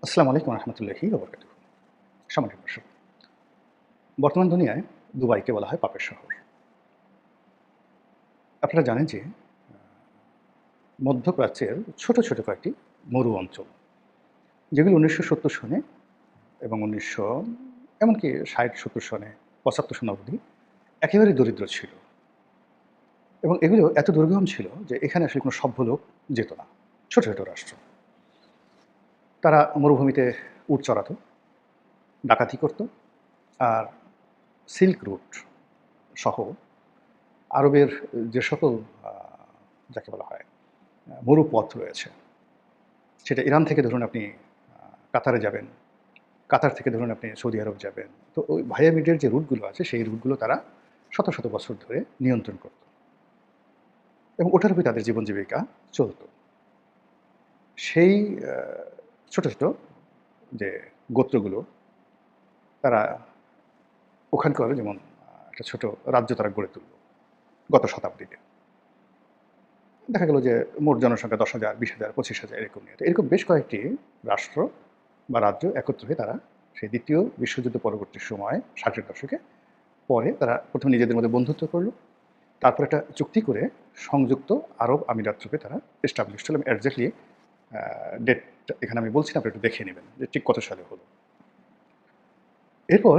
আসসালামু আলাইকুম রহমতুল্লাহি ওবরাকাতুহু। সম্মানিত দর্শক, বর্তমান দুনিয়ায় দুবাইকে বলা হয় পাপের শহর। আপনারা জানেন যে মধ্যপ্রাচ্যের ছোট ছোট কয়েকটি মরু অঞ্চল, যেগুলো ১৯৭০ সনে এবং ১৯০০ এমনকি ৬০-৭০ সনে ৭৫ সন অবধি একেবারে দরিদ্র ছিল এবং এগুলো এত দুর্গম ছিল যে এখানে আসলে কোনো সভ্য লোক যেত না। ছোট ছোট রাষ্ট্র। তারা মরুভূমিতে উট চড়াতো, ডাকাতি করত, আর সিল্ক রুট সহ আরবের যে সকল আ যাকে বলা হয় মরুপথ রয়েছে, সেটা ইরান থেকে ধরুন আপনি কাতারে যাবেন, কাতার থেকে ধরুন আপনি সৌদি আরব যাবেন। তো ওই ভাইয়া মিডিয়ার যে রুটগুলো আছে, সেই রুটগুলো তারা শত শত বছর ধরে নিয়ন্ত্রণ করত এবং ওটার উপরে তাদের জীবন জীবিকা চলত। সেই আ ছোট ছোট যে গোত্রগুলো, তারা ওখানকার যেমন একটা ছোট রাজ্য তারা গড়ে তুলল গত শতাব্দীতে। দেখা গেল যে মোট জনসংখ্যা ১০,০০০, ২০,০০০, ২৫,০০০ এরকম নিয়ে। তো এরকম বেশ কয়েকটি রাষ্ট্র বা রাজ্য একত্র হয়ে তারা সেই দ্বিতীয় বিশ্বযুদ্ধ পরবর্তী সময়ে ৬০-এর দশকে পরে তারা প্রথমে নিজেদের মধ্যে বন্ধুত্ব করল। তারপর একটা চুক্তি করে সংযুক্ত আরব আমিরাত রূপে তারা এস্টাবলিশড হলো। এক্স্যাক্টলি ডেট এখানে আমি বলছি না, আপনি একটু দেখে নেবেন যে ঠিক কত সালে হলো। এরপর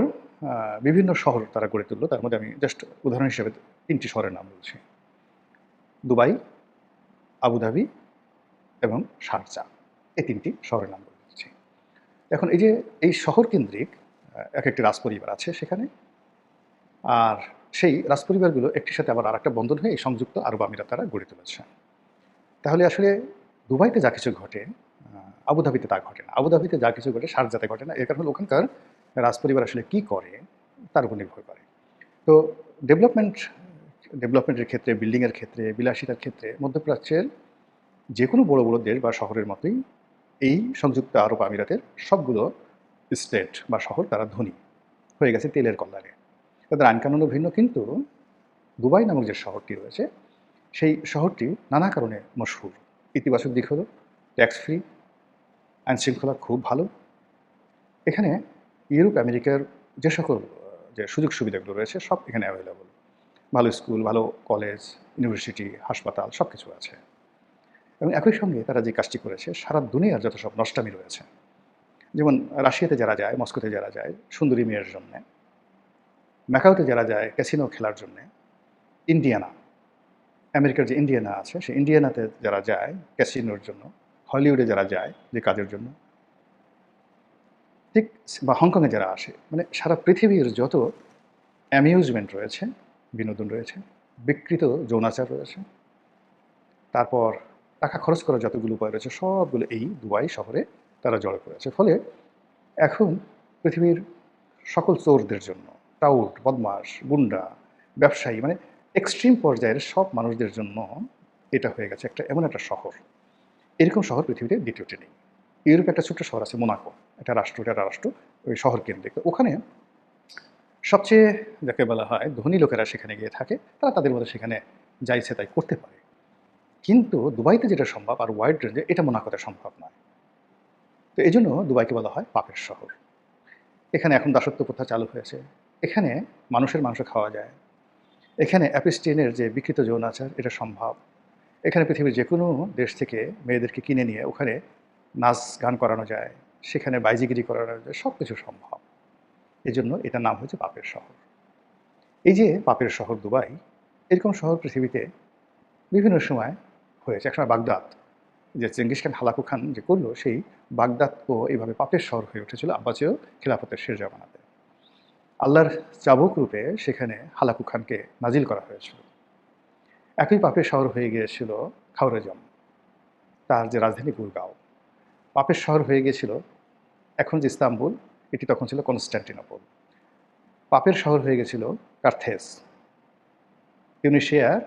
বিভিন্ন শহর তারা গড়ে তুলল। তার মধ্যে আমি জাস্ট উদাহরণ হিসেবে ৩টি শহরের নাম বলছি। দুবাই, আবুধাবি এবং শারজাহ। এই ৩টি শহরের নাম বলে দিচ্ছি। এখন এই যে এই শহর কেন্দ্রিক একেকটি রাজপরিবার আছে সেখানে। আর সেই রাজপরিবারগুলো একটির সাথে আবার আরেকটা বন্ধন হয়ে এই সংযুক্ত আরব আমিরাত তারা গড়ে তুলেছে। তাহলে আসলে দুবাইতে যা কিছু ঘটে, আবুধাবিতে তা ঘটে না। আবুধাবিতে যা কিছু ঘটে শারজাতে ঘটে না। এর কারণ হলো ওখানকার রাজপরিবার আসলে কী করে তার উপর নির্ভর করে। তো ডেভেলপমেন্টের ক্ষেত্রে, বিল্ডিংয়ের ক্ষেত্রে, বিলাসিতার ক্ষেত্রে মধ্যপ্রাচ্যের যে কোনো বড় বড় দেশ বা শহরের মতোই এই সংযুক্ত আরব আমিরাতের সবগুলো স্টেট বা শহর তারা ধনী হয়ে গেছে তেলের কল্যাণে। তাদের আইনকানুনও ভিন্ন, কিন্তু দুবাই নামক যে শহরটি রয়েছে, সেই শহরটি নানা কারণে মশহুর। ইতিবাচক দিক হলো ট্যাক্স ফ্রি, আইনশৃঙ্খলা খুব ভালো। এখানে ইউরোপ আমেরিকার যে সকল যে সুযোগ সুবিধাগুলো রয়েছে সব এখানে অ্যাভেলেবল। ভালো স্কুল, ভালো কলেজ, ইউনিভার্সিটি, হাসপাতাল সব কিছু আছে। এবং একই সঙ্গে তারা যে কাজটি করেছে, সারা দুনিয়ার যত সব নষ্টামি রয়েছে, যেমন রাশিয়াতে যারা যায়, মস্কোতে যারা যায় সুন্দরী মেয়ের জন্যে, ম্যাকাওতে যারা যায় ক্যাসিনো খেলার জন্যে, ইন্ডিয়ানা, আমেরিকার যে ইন্ডিয়ানা আছে সেই ইন্ডিয়ানাতে যারা যায় ক্যাসিনোর জন্য, হলিউডে যারা যায় যে কাজের জন্য, ঠিক বা হংকংয়ে যারা আসে, মানে সারা পৃথিবীর যত অ্যামিউজমেন্ট রয়েছে, বিনোদন রয়েছে, বিকৃত যৌনাচার রয়েছে, তারপর টাকা খরচ করার যতগুলো উপায় রয়েছে সবগুলো এই দুবাই শহরে তারা জড়ো করেছে। ফলে এখন পৃথিবীর সকল চোরদের জন্য, টাউট, বদমাশ, গুন্ডা, ব্যবসায়ী, মানে এক্সট্রিম পর্যায়ের সব মানুষদের জন্য এটা হয়ে গেছে একটা এমন একটা শহর। এরকম শহর পৃথিবীতে দ্বিতীয়টি নেই। ইউরোপে একটা ছোট্ট শহর আছে মোনাকো, একটা রাষ্ট্র, এটা একটা রাষ্ট্র, ওই শহর কেন্দ্রিক। ওখানে সবচেয়ে যাকে বলা হয় ধনী লোকেরা সেখানে গিয়ে থাকে, তারা তাদের মধ্যে সেখানে যা ইচ্ছে তাই করতে পারে। কিন্তু দুবাইতে যেটা সম্ভব আর ওয়াইড রেঞ্জে, এটা মোনাকোতে সম্ভব নয়। তো এই জন্য দুবাইকে বলা হয় পাপের শহর। এখানে এখন দাসত্ব প্রথা চালু হয়েছে। এখানে মানুষের মাংস খাওয়া যায়। এখানে অ্যাপিস্টিনের যে বিকৃত যৌনাচার, এটা সম্ভব। এখানে পৃথিবীর যে কোনো দেশ থেকে মেয়েদেরকে কিনে নিয়ে ওখানে নাচ গান করানো যায়, সেখানে বাইজিগিরি করানো যায়, সব কিছু সম্ভব। এজন্য এটার নাম হয়েছে পাপের শহর। এই যে পাপের শহর দুবাই, এরকম শহর পৃথিবীতে বিভিন্ন সময় হয়েছে। একসময় বাগদাদ, যে চেঙ্গিস খান হালাকু খান যে করলো, সেই বাগদাদও এইভাবে পাপের শহর হয়ে উঠেছিল আব্বাসীয় খিলাফতের শেষ জামানাতে। আল্লাহর চাবুক রূপে সেখানে হালাকু খানকে নাজিল করা হয়েছিল। একই পাপের শহর হয়ে গিয়েছিল খাওরেজম, তার যে রাজধানী গুরগাঁও। পাপের শহর হয়ে গিয়েছিল এখন যে ইস্তাম্বুল, এটি তখন ছিল কনস্ট্যান্টিনোপল। পাপের শহর হয়ে গেছিল কার্থেজ, টিউনিশিয়ার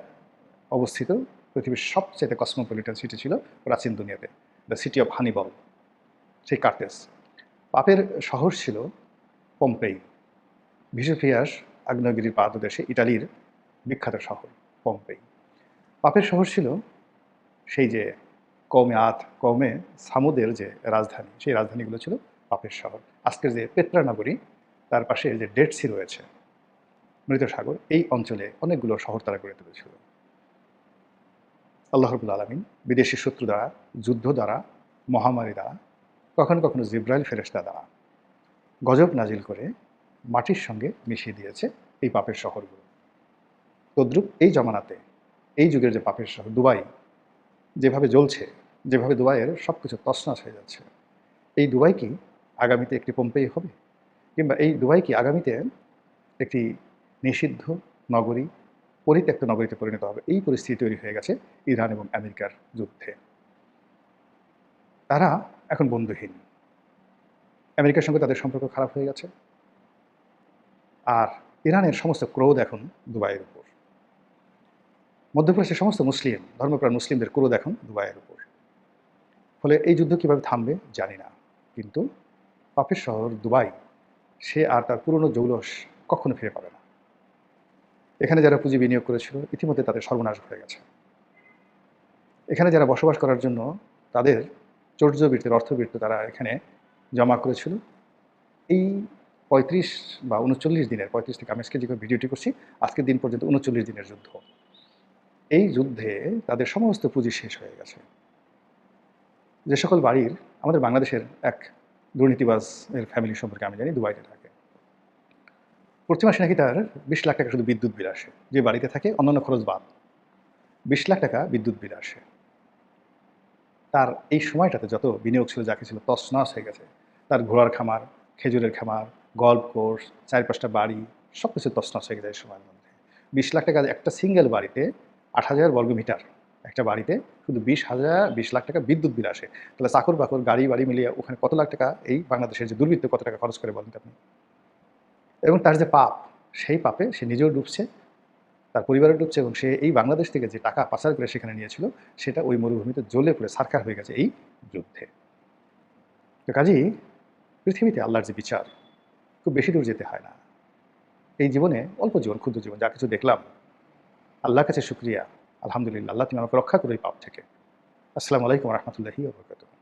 অবস্থিত পৃথিবীর সবচেয়ে কসমোপলিটন সিটি ছিল প্রাচীন দুনিয়াতে, দ্য সিটি অফ হানিবল, সেই কার্থেজ। পাপের শহর ছিল পম্পেই, ভিসুভিয়াস আগ্নেয়গিরির পাদদেশে ইটালির বিখ্যাত শহর পম্পেই। পাপের শহর ছিল সেই যে কওমে আদ, কওমে সামুদের যে রাজধানী, সেই রাজধানীগুলো ছিল পাপের শহর। আজকের যে পেত্রা নগরী, তার পাশে যে ডেড সি রয়েছে, মৃত সাগর, এই অঞ্চলে অনেকগুলো শহর তারা গড়ে তুলেছিল। আল্লাহ রাব্বুল আলামিন বিদেশি শত্রু দ্বারা, যুদ্ধ দ্বারা, মহামারী দ্বারা, কখনো কখনো জিব্রাইল ফেরেশতা দ্বারা গজব নাজিল করে মাটির সঙ্গে মিশিয়ে দিয়েছে এই পাপের শহরগুলো। তদ্রূপ এই জমানাতে, এই যুগের যে পাপের শহর দুবাই যেভাবে জ্বলছে, যেভাবে দুবাইয়ের সব কিছু তছনছ হয়ে যাচ্ছে, এই দুবাই কি আগামীতে একটি পম্পেই হবে? কিংবা এই দুবাই কি আগামীতে একটি নিষিদ্ধ নগরী, পরিত্যক্ত নগরীতে পরিণত হবে? এই পরিস্থিতি তৈরি হয়ে গেছে ইরান এবং আমেরিকার যুদ্ধে। তারা এখন বন্ধুহীন। আমেরিকার সঙ্গে তাদের সম্পর্ক খারাপ হয়ে গেছে। আর ইরানের সমস্ত ক্রোধ এখন দুবাইয়ের উপর। মধ্যপ্রাচ্যের সমস্ত মুসলিম, ধর্মপ্রাণ মুসলিমদের ক্রোধ এখন দুবাইয়ের উপর। ফলে এই যুদ্ধ কীভাবে থামবে জানি না, কিন্তু পাপের শহর দুবাই, সে আর তার পুরনো জৌলস কখনো ফিরে পাবে না। এখানে যারা পুঁজি বিনিয়োগ করেছিল, ইতিমধ্যে তাদের সর্বনাশ হয়ে গেছে। এখানে যারা বসবাস করার জন্য তাদের চৌর্যবৃত্তির অর্থবৃত্ত তারা এখানে জমা করেছিল, এই ৩৫ বা ৩৯ দিনের, ৩৫ থেকে আমি আজকে যে ভিডিওটি করছি, আজকের দিন পর্যন্ত ৩৯ দিনের যুদ্ধ। এই যুদ্ধে তাদের সমস্ত পুঁজি শেষ হয়ে গেছে। যে সকল বাড়ির, আমাদের বাংলাদেশের এক দুর্নীতিবাজ এর ফ্যামিলি সম্পর্কে আমি জানি, দুবাইতে থাকে। প্রতি মাসে নাকি তার ২০ লাখ টাকা শুধু বিদ্যুৎ বিল আসে। যে বাড়িতে থাকে অন্যান্য খরচ বাদ, ২০ লাখ টাকা বিদ্যুৎ বিল আসে। তার এই সময়টাতে যত বিনিয়োগ ছিল, যা কিছু ছিল, তছনছ হয়ে গেছে। তার ঘোড়ার খামার, খেজুরের খামার, গল্ফ কোর্স, ৪-৫টা বাড়ি, সব কিছু তছনছ হয়ে গেছে এই সময়ের মধ্যে। ২০ লাখ টাকা একটা সিঙ্গেল বাড়িতে, ৮,০০০ বর্গমিটার একটা বাড়িতে শুধু ২০ লাখ টাকা বিদ্যুৎ বিল আসে। তাহলে চাকর বাকর, গাড়ি বাড়ি মিলিয়ে ওখানে কত লাখ টাকা এই বাংলাদেশের যে দুর্বৃত্ত কত টাকা খরচ করে বলেন তো আপনি? এবং তার যে পাপ, সেই পাপে সে নিজেও ডুবছে, তার পরিবারও ডুবছে, এবং সে এই বাংলাদেশ থেকে যে টাকা পাচার করে সেখানে নিয়েছিল, সেটা ওই মরুভূমিতে জ্বলে পড়ে ছারখার হয়ে গেছে এই যুদ্ধে। তো কাজেই পৃথিবীতে আল্লাহর যে বিচার, খুব বেশি দূর যেতে হয় না। এই জীবনে অল্প জীবন, ক্ষুদ্র জীবন, যা কিছু দেখলাম, আল্লাহর কাছে শুকরিয়া, আলহামদুলিল্লাহ, আল্লাহ তুমি আমাকে রক্ষা করো এই পাপ থেকে। আসসালামু আলাইকুম ওয়া রাহমাতুল্লাহি ওয়া বারাকাতুহু।